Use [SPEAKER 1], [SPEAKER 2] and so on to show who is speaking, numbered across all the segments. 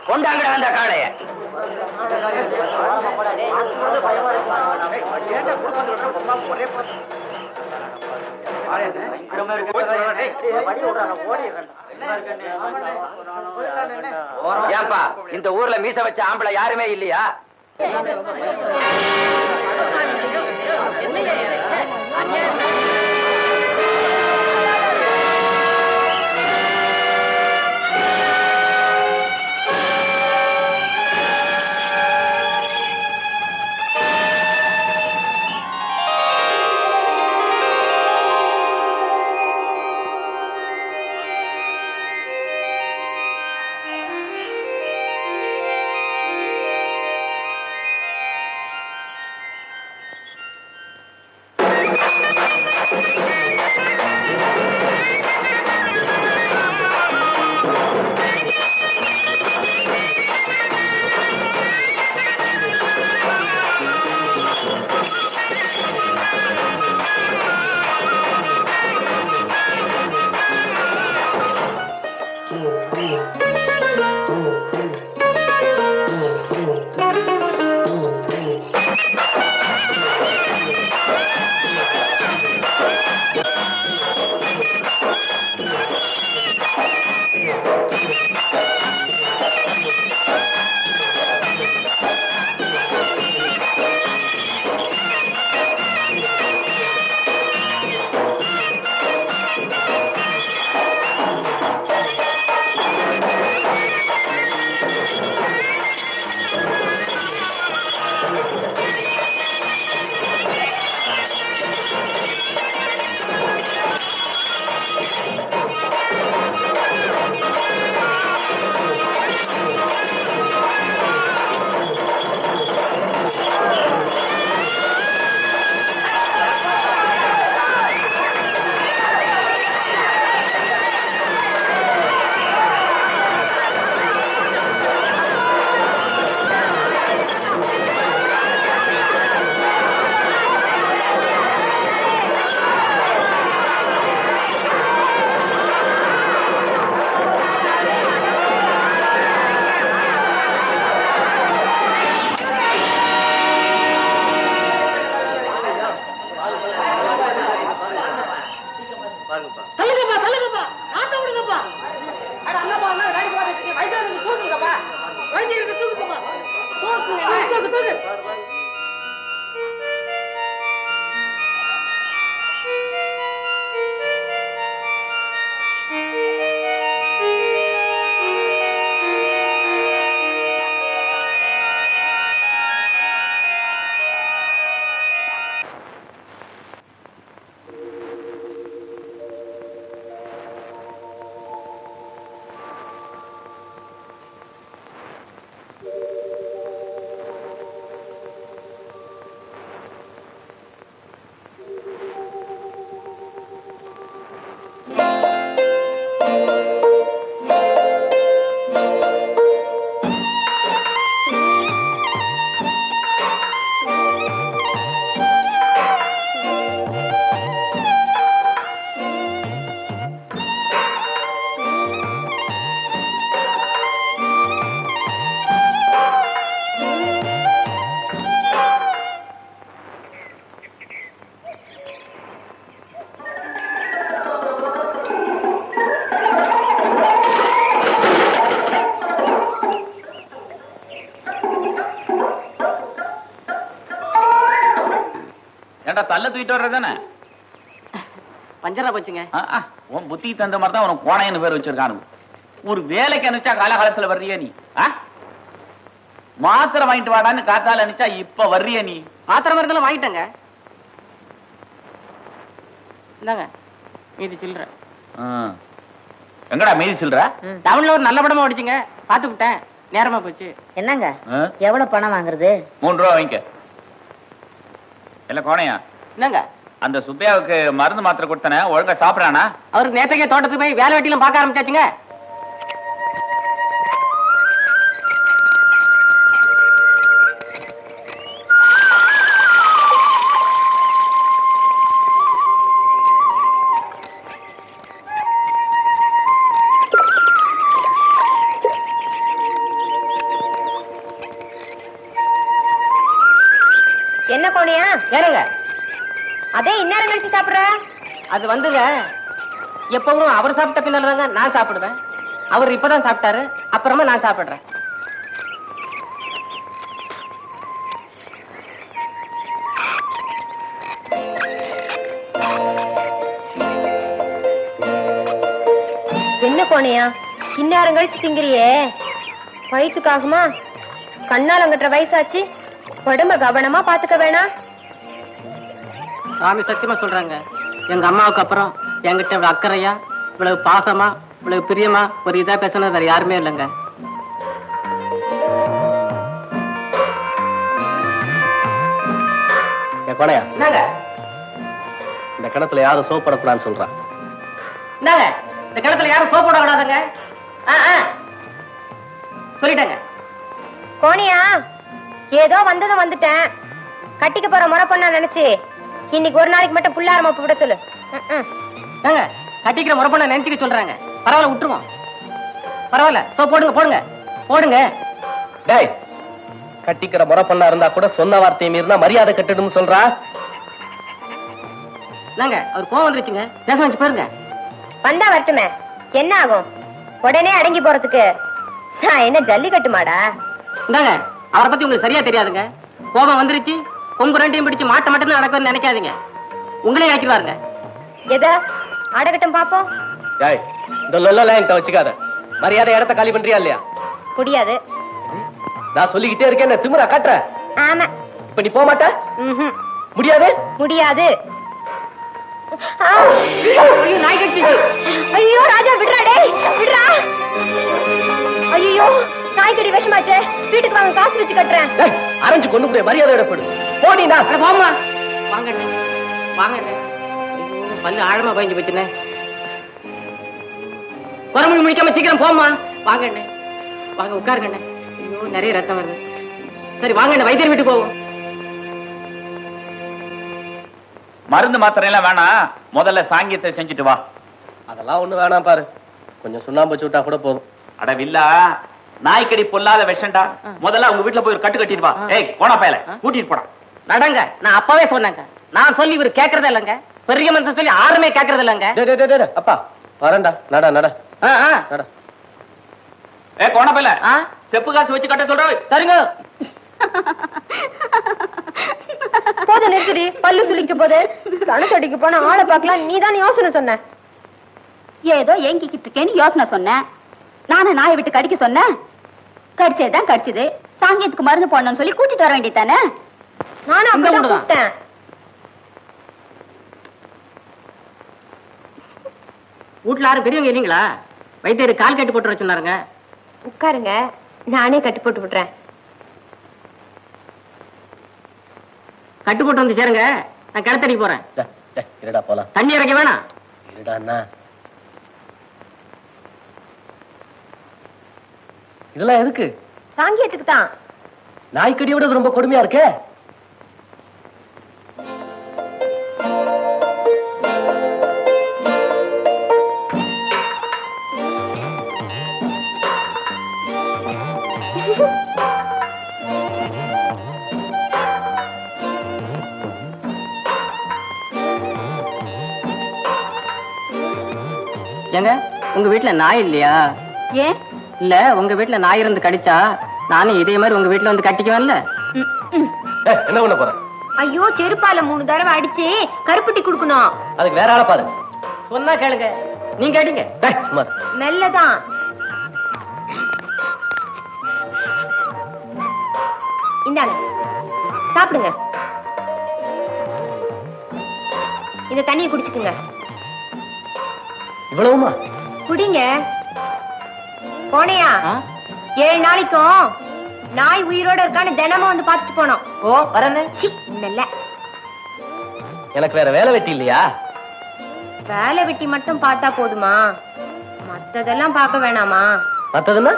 [SPEAKER 1] கொண்டாங்கடா அந்த காளைய. ஏன்பா இந்த ஊர்ல மீச வச்ச ஆம்பளை யாருமே இல்லையா?
[SPEAKER 2] தள்ள தூக்கிட்டு வர்றதானே
[SPEAKER 3] பஞ்சரா போச்சுங்க.
[SPEAKER 2] உன் புத்தி தந்த மாதிரி தான் உனக்கு கோணையன்னு பேர் வச்சிருக்கானு. ஒரு வேலைக்கு அனுப்பிச்சா காலகாலத்துல வர்றிய நீ? மாத்திரை வாங்கிட்டு வாடான்னு காத்தால அனுப்பிச்சா இப்ப வர்றிய நீ?
[SPEAKER 3] மாத்திரை மருந்தெல்லாம் வாங்கிட்டங்க. இந்தாங்க மீதி சில்லற.
[SPEAKER 2] எங்கடா மீதி சில்லற?
[SPEAKER 3] டவுன்ல ஒரு நல்ல படமா ஓடிச்சுங்க, பாத்து விட்டேன், நேரமா போச்சு.
[SPEAKER 4] என்னங்க எவ்வளவு பணம் வாங்குறது?
[SPEAKER 2] 3 ரூபா வாங்கிக்க. இல்ல கோணையா,
[SPEAKER 3] என்னங்க
[SPEAKER 2] அந்த சுப்பையாவுக்கு மருந்து மாத்திரை கொடுத்தன ஒழுங்கா சாப்பிடானா?
[SPEAKER 3] அவருக்கு நேத்தக்கே தோட்டத்துக்கு போய் வேலை வெட்டிலாம் பார்க்க ஆரம்பிச்சாச்சுங்க.
[SPEAKER 5] என்ன கோணியா?
[SPEAKER 3] ஏனுங்க,
[SPEAKER 5] அதே இந்நேரம் கழிச்சு சாப்பிடுற?
[SPEAKER 3] அது வந்துங்க, எப்பவும் அவர் சாப்பிட்ட பின்னால தாங்க நான் சாப்பிடுவேன். அவர் இப்பதான் சாப்பிட்டாரு, அப்புறமா நான் சாப்பிடுறேன்.
[SPEAKER 5] என்ன கோணியா இந்நேரம் கழிச்சு திங்கிறியே? வயிற்றுக்காகுமா? கண்ணால் அங்கட்டுற வயசாச்சு, உடம்ப கவனமா பாத்துக்க வேணாம்.
[SPEAKER 3] சாமி சத்தியமா சொல்றாங்க, எங்க அம்மாவுக்கு அப்புறம் என்கிட்ட இவ்வளவு அக்கறையா, இவ்வளவு பாசமா, இவ்வளவு பிரியமா ஒரு இதா பேசுனது வேற யாருமே இல்லைங்க.
[SPEAKER 6] கொடையா,
[SPEAKER 3] என்னங்க
[SPEAKER 6] இந்த கிணத்துல யாரும் சோப்படக்கூடாதுன்னு சொல்றான்.
[SPEAKER 3] என்னங்க, இந்த கிணத்துல யாரும் சோப்பு போட கூடாதுங்க. சொல்லிட்டேங்க.
[SPEAKER 5] கோணியா, ஏதோ வந்ததும் வந்துட்டேன். கட்டிக்க போற முறை பண்ணா நினைச்சு இன்னைக்கு ஒரு நாளைக்கு மட்டும் புள்ளாரமா விட சொல்லு.
[SPEAKER 3] ஏங்க, கட்டிக்கிற முறை பண்ண நினைச்சுக்க சொல்றாங்க. பரவாயில்ல, விட்டுருவோம். பரவாயில்ல, சோப்பு போடுங்க போடுங்க போடுங்க.
[SPEAKER 6] டேய், கட்டிக்கிற முறை பண்ணா இருந்தா கூட சொன்ன வார்த்தையை மீறினா மரியாதை கட்டிடும் சொல்றா.
[SPEAKER 3] என்னங்க, அவர் கோவம் வந்துருச்சுங்க, பேச வச்சு பாருங்க.
[SPEAKER 5] வந்தா வரட்டுமே, என்ன ஆகும்? உடனே அடங்கி போறதுக்கு நான் என்ன ஜல்லிக்கட்டு மாடா?
[SPEAKER 3] இந்தாங்க, அவரை பத்தி உங்களுக்கு சரியா தெரியாதுங்க. கோபம் வந்துருச்சு, கொங்கு ரெண்டையும் பிடிச்சு மாட்ட மட்டும் நடக்கும்னு நினைக்காதீங்க. உங்களே ஆக்கிடுவாருங்க.
[SPEAKER 5] எதா அடகட்டும் பாப்போம்.
[SPEAKER 6] டேய், இந்த லொல்லலாம் என்கிட்ட வச்சுக்காத. மரியாதை இடத்த காலி பண்றியா இல்லையா?
[SPEAKER 5] முடியாது.
[SPEAKER 6] நான் சொல்லிக்கிட்டே இருக்கேன், என்ன திமிரா காட்டுற?
[SPEAKER 5] ஆமா.
[SPEAKER 6] இப்ப நீ போக மாட்ட?
[SPEAKER 5] ம்ஹும்.
[SPEAKER 6] முடியாது.
[SPEAKER 5] முடியாது.
[SPEAKER 3] நாய் கடிச்சிச்சு.
[SPEAKER 5] ஐயோ ராஜா, விடுறா டேய், விடுறா. ஐயோ, நாய்க்கடி விஷமாச்சே. வீட்டுக்கு வாங்க, காசு வச்சு கட்டுறேன்.
[SPEAKER 6] டேய், அரைஞ்சு கொண்டு போய் மரியாதை இடப்படு. போனீனா
[SPEAKER 3] போமா. வாங்கண்ணே வாங்கண்ணே. ஐயோ, பல்லு ஆழமா பயந்து போச்சுண்ணே. குரம்பு முடிக்காம சீக்கிரம் போமா. வாங்கண்ணே வாங்க, உட்காருங்கண்ணே. ஐயோ, நிறைய ரத்தம் வருது. சரி வாங்கண்ணே, வைத்தியர் வீட்டுக்கு போவோம்.
[SPEAKER 2] மருந்து மாத்திரை எல்லாம் வேணாம், முதல்ல சாங்கியத்தை செஞ்சுட்டு வா.
[SPEAKER 6] அதெல்லாம் ஒண்ணு வேணாம் பாரு, கொஞ்சம் சுண்ணாம்பு வச்சு விட்டா கூட போதும்.
[SPEAKER 2] அடவில்லா, நாய்க்கடி பொல்லாத விஷண்டா. முதல்ல உங்க வீட்டுல போய் ஒரு கட்டு கட்டிட்டு வா. ஏய், போனா பயல கூட்டிட்டு போடா.
[SPEAKER 3] நடங்க, நான் அப்பவே சொன்னேங்க. நான் சொல்லி இவர் கேட்கறதே இல்லைங்க. பெரிய மனுஷன் சொல்லி யாருமே கேட்கறது இல்லைங்க.
[SPEAKER 6] அப்பா வரேன்டா, நட நட நட.
[SPEAKER 2] ஏ, போனா பயல செப்பு காசு வச்சு கட்ட சொல்ற.
[SPEAKER 3] சரிங்க.
[SPEAKER 5] போத நிறுத்தி, பல்லு சுளிக்க போது. கணத்தடிக்கு போன ஆளை பார்க்கலாம், நீதான் யோசனை சொன்ன.
[SPEAKER 4] ஏதோ ஏங்கிக்கிட்டு இருக்கேன்னு யோசனை சொன்னேன். நானும் நாயை விட்டு கடிக்க சொன்னேன். கடிச்சதுதான் கடிச்சது. சாங்கியத்துக்கு மருந்து போடணும்னு சொல்லி கூட்டிட்டு வர வேண்டியதானே.
[SPEAKER 5] நானும் அப்படிதான் கூப்பிட்டேன்.
[SPEAKER 3] வீட்டுல யாரும் பெரியவங்க இல்லீங்களா? வைத்தியர் கால் கட்டி போட்டு வர சொன்னாருங்க.
[SPEAKER 5] உட்காருங்க, நானே கட்டி போட்டு விடுறேன்.
[SPEAKER 3] கட்டு போட்டு வந்து சேருங்க, நான் கிணத்தடி போறேன்.
[SPEAKER 6] இருடா போலாம்.
[SPEAKER 3] தண்ணி இறக்க வேணாம்.
[SPEAKER 6] இருடா. இதெல்லாம் எதுக்கு?
[SPEAKER 5] சாங்கியத்துக்கு தான்.
[SPEAKER 6] நாய்க்கடியோட இது ரொம்ப கொடுமையா இருக்கே.
[SPEAKER 3] ஏங்க, உங்க வீட்டுல நாய் இல்லையா?
[SPEAKER 4] ஏன்?
[SPEAKER 3] இல்ல, உங்க வீட்டுல நாய் இருந்து கடிச்சா நானும் இதே மாதிரி உங்க வீட்டுல வந்து கட்டிக்குவேன்ல.
[SPEAKER 6] என்ன பண்ண போற?
[SPEAKER 5] ஐயோ, செருப்பால 3 தடவை அடிச்சு கருப்பட்டி குடுக்கணும்.
[SPEAKER 6] அதுக்கு வேற ஆளை பாரு.
[SPEAKER 3] சொன்னா கேளுங்க, நீங்க கேட்டீங்க.
[SPEAKER 5] மெல்லதான். இந்தாங்க, சாப்பிடுங்க. இந்த தண்ணியை குடிச்சுக்குங்க.
[SPEAKER 6] இவ்வளவுமா?
[SPEAKER 5] குடிங்க. போனையா 7 நாளைக்கும் நாய் உயிரோட இருக்கான்னு தினமும் வந்து பாத்துட்டு போனோம்.
[SPEAKER 3] ஓ, வரேன்னு.
[SPEAKER 5] இல்ல,
[SPEAKER 6] எனக்கு வேற வேலை வெட்டி இல்லையா?
[SPEAKER 5] வேலை வெட்டி மட்டும் பார்த்தா போதுமா? மத்ததெல்லாம் பார்க்க வேணாமா?
[SPEAKER 6] மத்ததுன்னா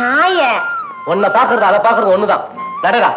[SPEAKER 5] நாய
[SPEAKER 6] உன்னை பாக்குறது அதை பாக்குறது ஒண்ணுதான். நடடா.